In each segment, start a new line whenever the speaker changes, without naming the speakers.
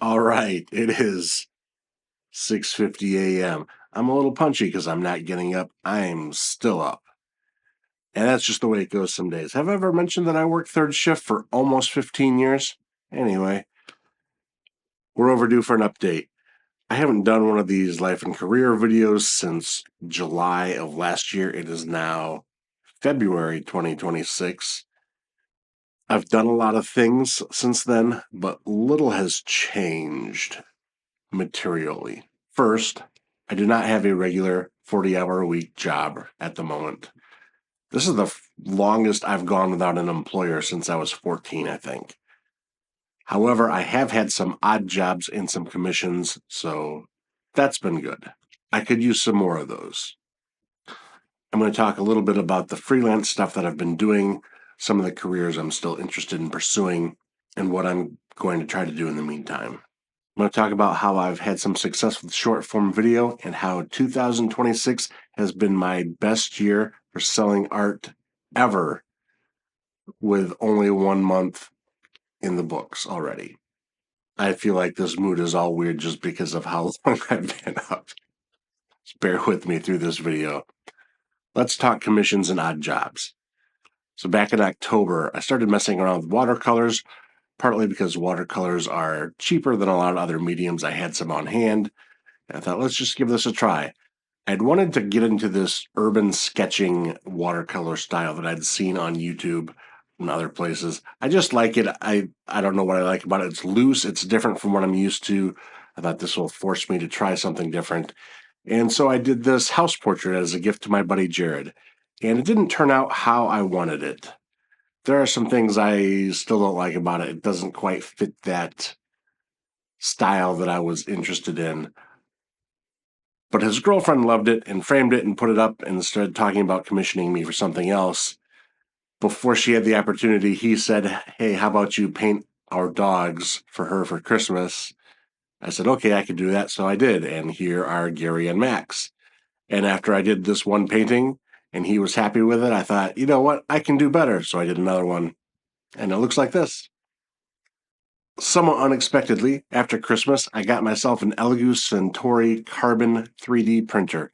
All right, it is 6:50 a.m. I'm a little punchy because I'm not getting up. I'm still up. And that's just the way it goes some days. Have I ever mentioned that I worked third shift for almost 15 years? Anyway, we're overdue for an update. I haven't done one of these life and career videos since July of last year. It is now February 2026. I've done a lot of things since then, but little has changed materially. First, I do not have a regular 40-hour-a-week job at the moment. This is the longest I've gone without an employer since I was 14, I think. However, I have had some odd jobs and some commissions, so that's been good. I could use some more of those. I'm going to talk a little bit about the freelance stuff that I've been doing, some of the careers I'm still interested in pursuing, and what I'm going to try to do in the meantime. I'm going to talk about how I've had some success with short form video and how 2026 has been my best year for selling art ever, with only 1 month in the books already. I feel like this mood is all weird just because of how long I've been up. Just bear with me through this video. Let's talk commissions and odd jobs. So back in October, I started messing around with watercolors, partly because watercolors are cheaper than a lot of other mediums. I had some on hand, and I thought, let's just give this a try. I'd wanted to get into this urban sketching watercolor style that I'd seen on YouTube and other places. I just like it. I don't know what I like about it. It's loose. It's different from what I'm used to. I thought this will force me to try something different. And so I did this house portrait as a gift to my buddy Jared. And it didn't turn out how I wanted it. There are some things I still don't like about it. It doesn't quite fit that style that I was interested in. But his girlfriend loved it and framed it and put it up and started talking about commissioning me for something else. Before she had the opportunity, he said, "Hey, how about you paint our dogs for her for Christmas?" I said, "Okay, I could do that." So I did. And here are Gary and Max. And after I did this one painting and he was happy with it, I thought, you know what? I can do better. So I did another one. And it looks like this. Somewhat unexpectedly, after Christmas, I got myself an Elegoo Centauri Carbon 3D printer.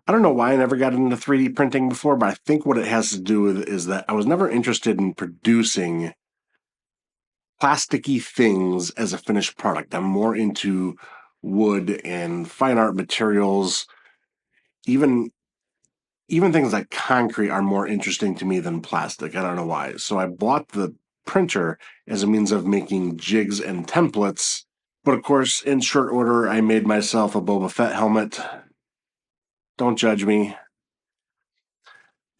I don't know why I never got into 3D printing before, but I think what it has to do with is that I was never interested in producing plasticky things as a finished product. I'm more into wood and fine art materials. Even things like concrete are more interesting to me than plastic. I don't know why. So I bought the printer as a means of making jigs and templates. But of course, in short order, I made myself a Boba Fett helmet. Don't judge me.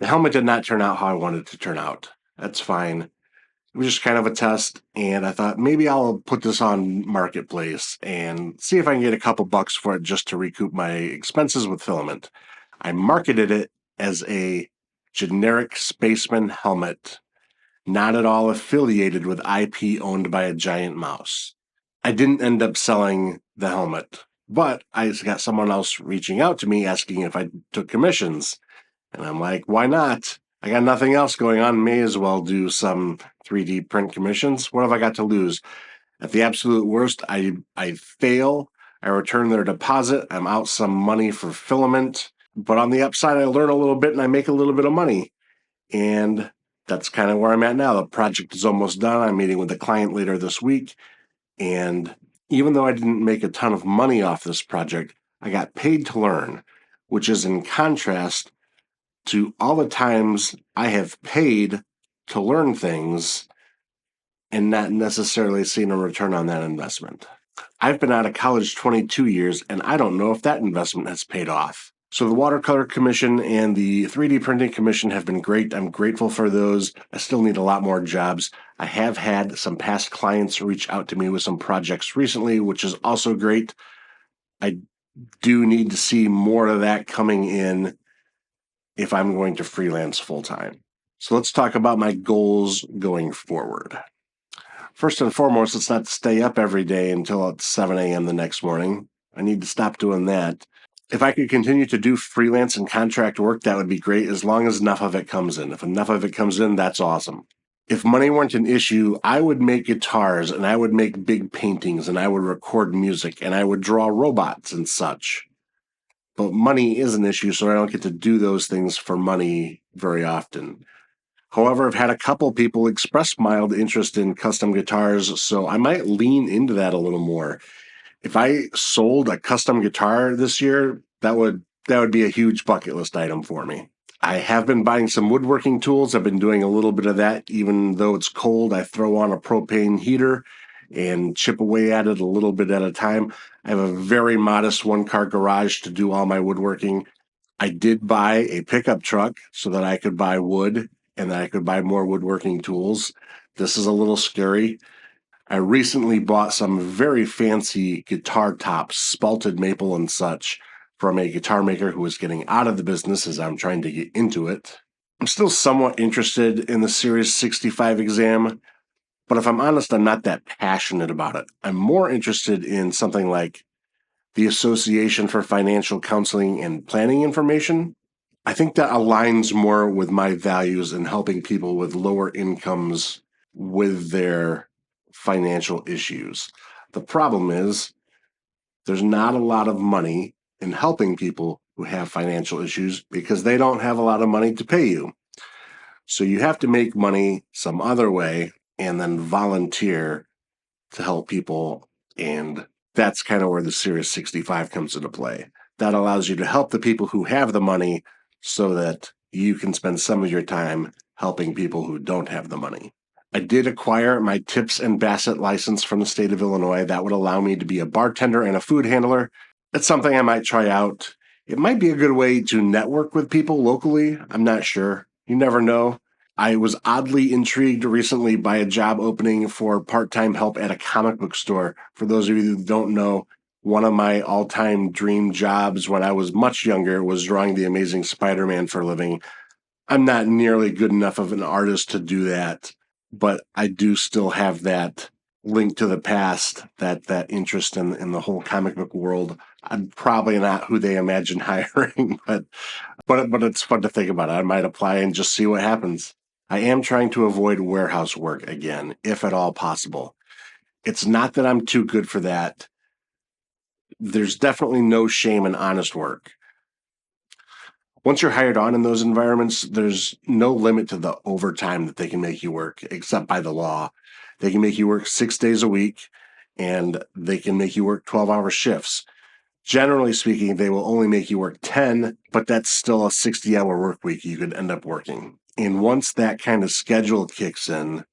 The helmet did not turn out how I wanted it to turn out. That's fine. It was just kind of a test, and I thought maybe I'll put this on Marketplace and see if I can get a couple bucks for it just to recoup my expenses with filament. I marketed it as a generic spaceman helmet, not at all affiliated with IP owned by a giant mouse. I didn't end up selling the helmet, but I got someone else reaching out to me asking if I took commissions. And I'm like, why not? I got nothing else going on. May as well do some 3D print commissions. What have I got to lose? At the absolute worst, I fail. I return their deposit. I'm out some money for filament. But on the upside, I learn a little bit and I make a little bit of money. And that's kind of where I'm at now. The project is almost done. I'm meeting with the client later this week. And even though I didn't make a ton of money off this project, I got paid to learn, which is in contrast to all the times I have paid to learn things and not necessarily seen a return on that investment. I've been out of college 22 years, and I don't know if that investment has paid off. So the watercolor commission and the 3D printing commission have been great. I'm grateful for those. I still need a lot more jobs. I have had some past clients reach out to me with some projects recently, which is also great. I do need to see more of that coming in if I'm going to freelance full time. So let's talk about my goals going forward. First and foremost, it's not to stay up every day until it's 7 a.m. the next morning. I need to stop doing that. If I could continue to do freelance and contract work, that would be great as long as enough of it comes in. If enough of it comes in, that's awesome. If money weren't an issue, I would make guitars and I would make big paintings and I would record music and I would draw robots and such. But money is an issue, so I don't get to do those things for money very often. However, I've had a couple people express mild interest in custom guitars, so I might lean into that a little more. If I sold a custom guitar this year, that would be a huge bucket list item for me. I have been buying some woodworking tools. I've been doing a little bit of that. Even though it's cold, I throw on a propane heater and chip away at it a little bit at a time. I have a very modest one-car garage to do all my woodworking. I did buy a pickup truck so that I could buy wood and that I could buy more woodworking tools. This is a little scary. I recently bought some very fancy guitar tops, spalted maple and such, from a guitar maker who is getting out of the business as I'm trying to get into it. I'm still somewhat interested in the Series 65 exam, but if I'm honest, I'm not that passionate about it. I'm more interested in something like the Association for Financial Counseling and Planning Information. I think that aligns more with my values in helping people with lower incomes with their financial issues. The problem is there's not a lot of money in helping people who have financial issues because they don't have a lot of money to pay you. So you have to make money some other way and then volunteer to help people. And that's kind of where the Series 65 comes into play. That allows you to help the people who have the money so that you can spend some of your time helping people who don't have the money. I did acquire my Tips and Bassett license from the state of Illinois. That would allow me to be a bartender and a food handler. That's something I might try out. It might be a good way to network with people locally. I'm not sure. You never know. I was oddly intrigued recently by a job opening for part-time help at a comic book store. For those of you who don't know, one of my all-time dream jobs when I was much younger was drawing the Amazing Spider-Man for a living. I'm not nearly good enough of an artist to do that, but I do still have that link to the past, that interest in the whole comic book world. I'm probably not who they imagine hiring, but it's fun to think about. I might apply and just see what happens. I am trying to avoid warehouse work again, if at all possible. It's not that I'm too good for that. There's definitely no shame in honest work. Once you're hired on in those environments, there's no limit to the overtime that they can make you work, except by the law. They can make you work 6 days a week, and they can make you work 12-hour shifts. Generally speaking, they will only make you work 10, but that's still a 60-hour work week you could end up working. And once that kind of schedule kicks in,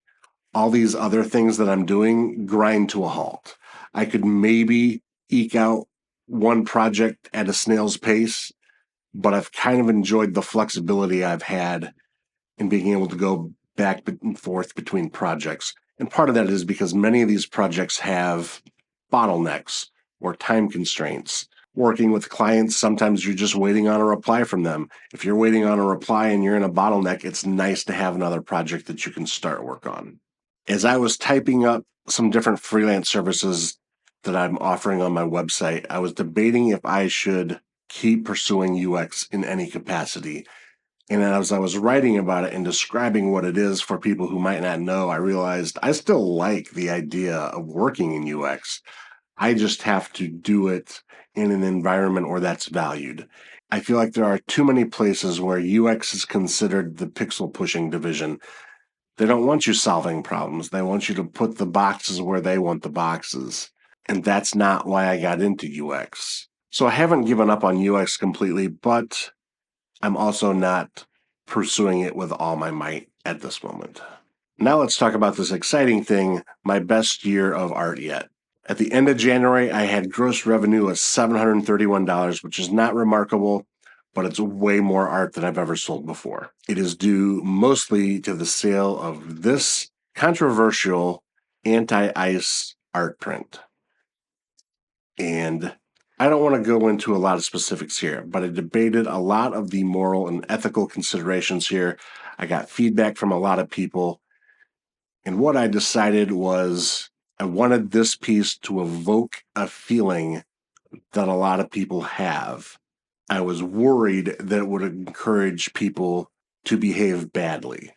all these other things that I'm doing grind to a halt. I could maybe eke out one project at a snail's pace, but I've kind of enjoyed the flexibility I've had in being able to go back and forth between projects. And part of that is because many of these projects have bottlenecks or time constraints. Working with clients, sometimes you're just waiting on a reply from them. If you're waiting on a reply and you're in a bottleneck, it's nice to have another project that you can start work on. As I was typing up some different freelance services that I'm offering on my website, I was debating if I should keep pursuing UX in any capacity. And as I was writing about it and describing what it is for people who might not know, I realized I still like the idea of working in UX. I just have to do it in an environment where that's valued. I feel like there are too many places where UX is considered the pixel pushing division. They don't want you solving problems. They want you to put the boxes where they want the boxes. And that's not why I got into UX. So I haven't given up on UX completely, but I'm also not pursuing it with all my might at this moment. Now let's talk about this exciting thing, my best year of art yet. At the end of January, I had gross revenue of $731, which is not remarkable, but it's way more art than I've ever sold before. It is due mostly to the sale of this controversial anti-ice art print. And I don't want to go into a lot of specifics here, but I debated a lot of the moral and ethical considerations here. I got feedback from a lot of people. And what I decided was I wanted this piece to evoke a feeling that a lot of people have. I was worried that it would encourage people to behave badly.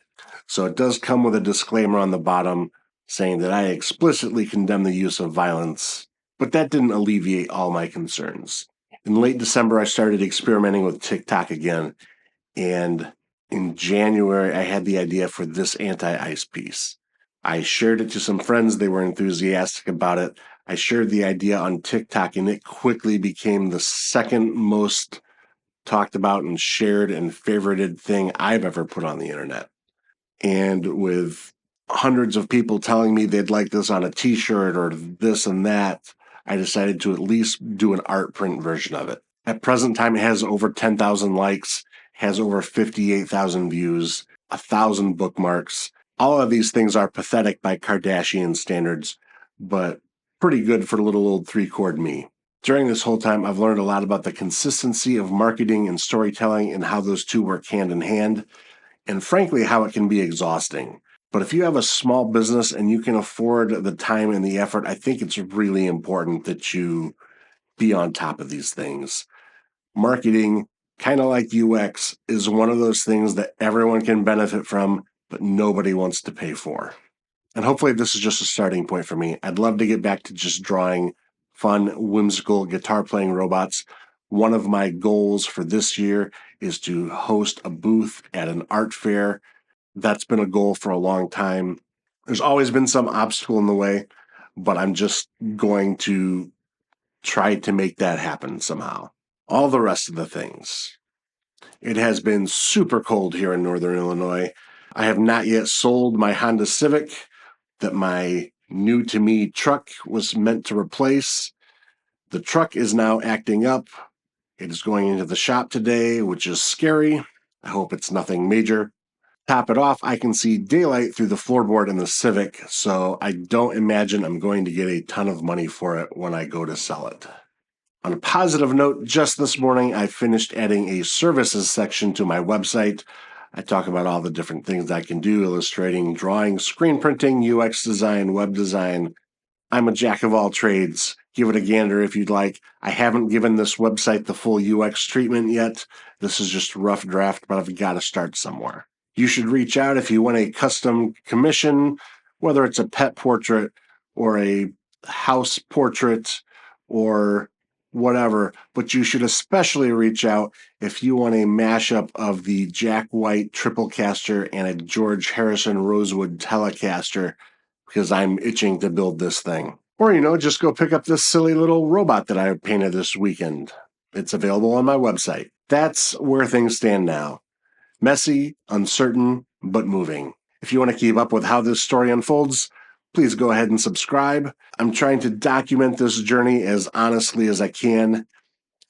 So it does come with a disclaimer on the bottom saying that I explicitly condemn the use of violence, but that didn't alleviate all my concerns. In late December, I started experimenting with TikTok again, and in January, I had the idea for this anti-ice piece. I shared it to some friends. They were enthusiastic about it. I shared the idea on TikTok, and it quickly became the second most talked about and shared and favorited thing I've ever put on the internet. And with hundreds of people telling me they'd like this on a t-shirt or this and that, I decided to at least do an art print version of it. At present time, it has over 10,000 likes, has over 58,000 views, 1,000 bookmarks. All of these things are pathetic by Kardashian standards, but pretty good for little old three-chord me. During this whole time, I've learned a lot about the consistency of marketing and storytelling and how those two work hand in hand, and frankly, how it can be exhausting. But if you have a small business and you can afford the time and the effort, I think it's really important that you be on top of these things. Marketing, kind of like UX, is one of those things that everyone can benefit from, but nobody wants to pay for. And hopefully this is just a starting point for me. I'd love to get back to just drawing fun, whimsical guitar playing robots. One of my goals for this year is to host a booth at an art fair. That's been a goal for a long time. There's always been some obstacle in the way, but I'm just going to try to make that happen somehow. All the rest of the things. It has been super cold here in Northern Illinois. I have not yet sold my Honda Civic that my new-to-me truck was meant to replace. The truck is now acting up. It is going into the shop today, which is scary. I hope it's nothing major. Top it off, I can see daylight through the floorboard in the Civic, so I don't imagine I'm going to get a ton of money for it when I go to sell it. On a positive note, just this morning, I finished adding a services section to my website. I talk about all the different things I can do, illustrating, drawing, screen printing, UX design, web design. I'm a jack of all trades. Give it a gander if you'd like. I haven't given this website the full UX treatment yet. This is just a rough draft, but I've got to start somewhere. You should reach out if you want a custom commission, whether it's a pet portrait or a house portrait or whatever, but you should especially reach out if you want a mashup of the Jack White triple caster and a George Harrison Rosewood Telecaster, because I'm itching to build this thing. Or, just go pick up this silly little robot that I painted this weekend. It's available on my website. That's where things stand now. Messy, uncertain, but moving. If you want to keep up with how this story unfolds, please go ahead and subscribe. I'm trying to document this journey as honestly as I can.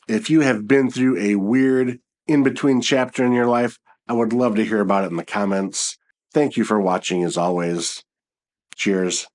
If you have been through a weird in-between chapter in your life, I would love to hear about it in the comments. Thank you for watching as always. Cheers.